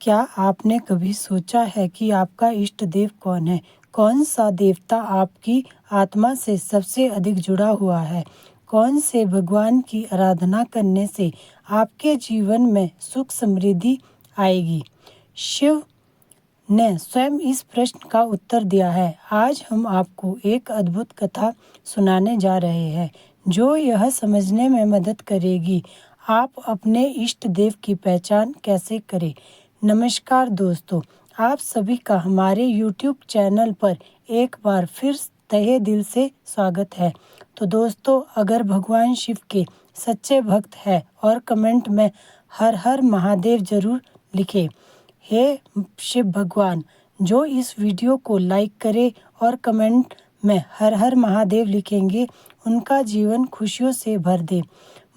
क्या आपने कभी सोचा है कि आपका इष्ट देव कौन है? कौन सा देवता आपकी आत्मा से सबसे अधिक जुड़ा हुआ है? कौन से भगवान की आराधना करने से आपके जीवन में सुख समृद्धि आएगी? शिव ने स्वयं इस प्रश्न का उत्तर दिया है। आज हम आपको एक अद्भुत कथा सुनाने जा रहे हैं जो यह समझने में मदद करेगी आप अपने इष्ट देव की पहचान कैसे करें। नमस्कार दोस्तों, आप सभी का हमारे YouTube चैनल पर एक बार फिर तहे दिल से स्वागत है। तो दोस्तों, अगर भगवान शिव के सच्चे भक्त हैं और कमेंट में हर हर महादेव जरूर लिखें। हे शिव भगवान, जो इस वीडियो को लाइक करे और कमेंट में हर हर महादेव लिखेंगे, उनका जीवन खुशियों से भर दे।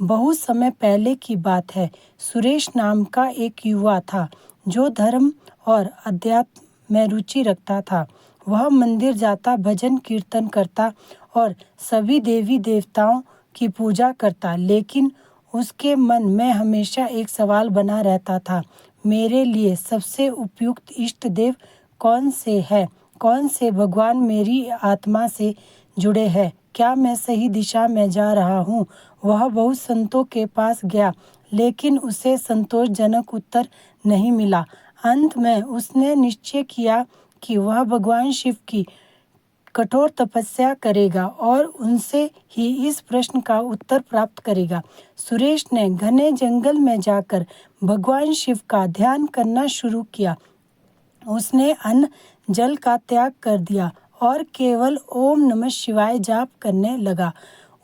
बहुत समय पहले की बात है। सुरेश नाम का एक युवा था जो धर्म और अध्यात्म में रुचि रखता था। वह मंदिर जाता, भजन कीर्तन करता और सभी देवी देवताओं की पूजा करता, लेकिन उसके मन में हमेशा एक सवाल बना रहता था, मेरे लिए सबसे उपयुक्त इष्ट देव कौन से है? कौन से भगवान मेरी आत्मा से जुड़े हैं? क्या मैं सही दिशा में जा रहा हूँ? वह बहुत संतों के पास गया, लेकिन उसे संतोषजनक उत्तर नहीं मिला। अंत में उसने निश्चय किया कि वह भगवान शिव की कठोर तपस्या करेगा और उनसे ही इस प्रश्न का उत्तर प्राप्त करेगा। सुरेश ने घने जंगल में जाकर भगवान शिव का ध्यान करना शुरू किया। उसने अन्न जल का त्याग कर दिया और केवल ओम नमः शिवाय जाप करने लगा।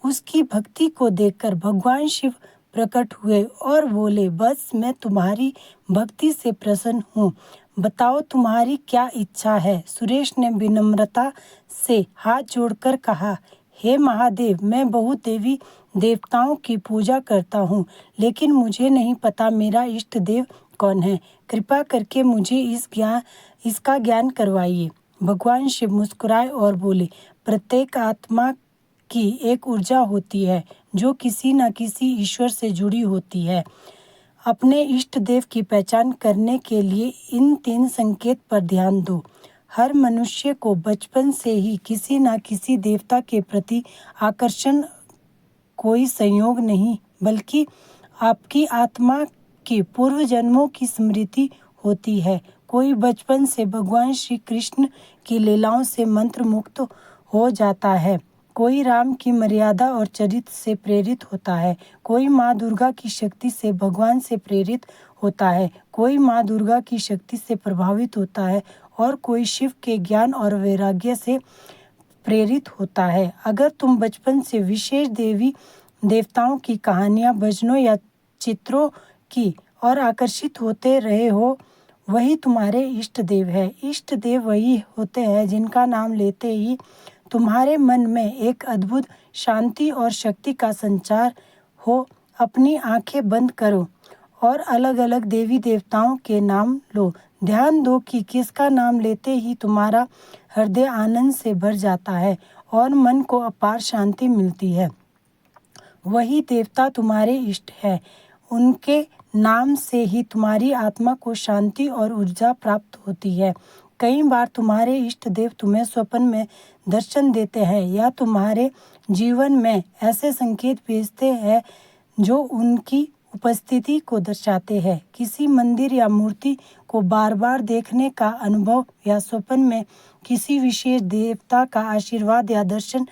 उसकी भक्ति को देखकर भगवान शिव प्रकट हुए और बोले, बस मैं तुम्हारी भक्ति से प्रसन्न हूँ, बताओ तुम्हारी क्या इच्छा है? सुरेश ने विनम्रता से हाथ जोड़कर कहा, हे महादेव, मैं बहुत देवी देवताओं की पूजा करता हूँ, लेकिन मुझे नहीं पता मेरा इष्ट देव कौन है। कृपा करके मुझे इसका ज्ञान करवाइए। भगवान शिव मुस्कुराए और बोले, प्रत्येक आत्मा की एक ऊर्जा होती है जो किसी न किसी ईश्वर से जुड़ी होती है। अपने इष्ट देव की पहचान करने के लिए इन 3 संकेत पर ध्यान दो। हर मनुष्य को बचपन से ही किसी न किसी देवता के प्रति आकर्षण कोई संयोग नहीं, बल्कि आपकी आत्मा के पूर्व जन्मों की स्मृति होती है। कोई बचपन से भगवान श्री कृष्ण की लीलाओं से मंत्र मुक्त हो जाता है, कोई राम की मर्यादा और चरित्र से प्रेरित होता है, कोई माँ दुर्गा की शक्ति से भगवान से प्रेरित होता है, कोई माँ दुर्गा की शक्ति से प्रभावित होता है और कोई शिव के ज्ञान और वैराग्य से प्रेरित होता है। अगर तुम बचपन से विशेष देवी देवताओं की कहानियाँ, भजनों या चित्रों की और आकर्षित होते रहे हो, वही तुम्हारे इष्ट देव है। इष्ट देव वही होते हैं जिनका नाम लेते ही तुम्हारे मन में एक अद्भुत शांति और शक्ति का संचार हो। अपनी आंखें बंद करो और अलग अलग देवी देवताओं के नाम लो। ध्यान दो कि किसका नाम लेते ही तुम्हारा हृदय आनंद से भर जाता है और मन को अपार शांति मिलती है। वही देवता तुम्हारे इष्ट है। उनके नाम से ही तुम्हारी आत्मा को शांति और ऊर्जा प्राप्त होती है। कई बार तुम्हारे इष्ट देव तुम्हें स्वप्न में दर्शन देते हैं या तुम्हारे जीवन में ऐसे संकेत भेजते हैं जो उनकी उपस्थिति को दर्शाते हैं। किसी मंदिर या मूर्ति को बार बार देखने का अनुभव या स्वप्न में किसी विशेष देवता का आशीर्वाद या दर्शन,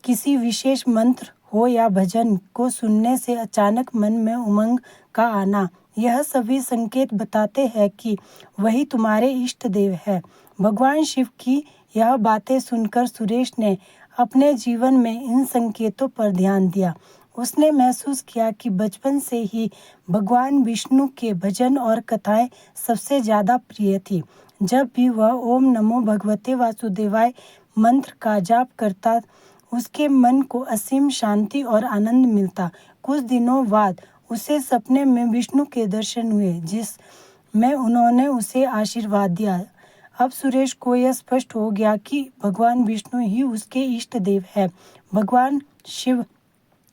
किसी विशेष मंत्र हो या भजन को सुनने से अचानक मन में उमंग का आना, यह सभी संकेत बताते हैं कि वही तुम्हारे इष्ट देव है। भगवान शिव की यह बातें सुनकर सुरेश ने अपने जीवन में इन संकेतों पर ध्यान दिया। उसने महसूस किया कि बचपन से ही भगवान विष्णु के भजन और कथाएं सबसे ज़्यादा प्रिय थी। जब भी वह ओम नमो भगवते वासुदेवाय मंत्र का जाप करता, उसके मन को असीम शांति और आनंद मिलता। कुछ दिनों बाद उसे सपने में विष्णु के दर्शन हुए, जिसमें उन्होंने उसे आशीर्वाद दिया। अब सुरेश को यह स्पष्ट हो गया कि भगवान विष्णु ही उसके इष्ट देव है। भगवान शिव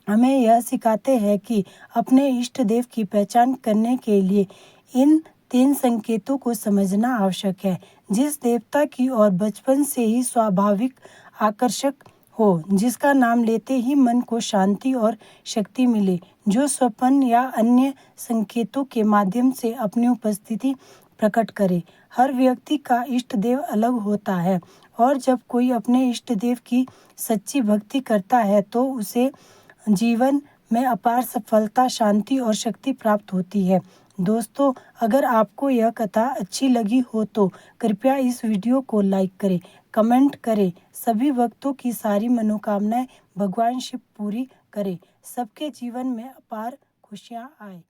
हमें यह सिखाते हैं कि अपने इष्ट देव की पहचान करने के लिए इन 3 संकेतों को समझना आवश्यक है। जिस देवता की ओर बचपन से ही स्वाभाविक आकर्षक हो, जिसका नाम लेते ही मन को शांति और शक्ति मिले, जो स्वप्न या अन्य संकेतों के माध्यम से अपनी उपस्थिति प्रकट करे। हर व्यक्ति का इष्ट देव अलग होता है और जब कोई अपने इष्ट देव की सच्ची भक्ति करता है तो उसे जीवन में अपार सफलता, शांति और शक्ति प्राप्त होती है। दोस्तों, अगर आपको यह कथा अच्छी लगी हो तो कृपया इस वीडियो को लाइक करें, कमेंट करें। सभी भक्तों की सारी मनोकामनाएं भगवान शिव पूरी करें। सबके जीवन में अपार खुशियां आए।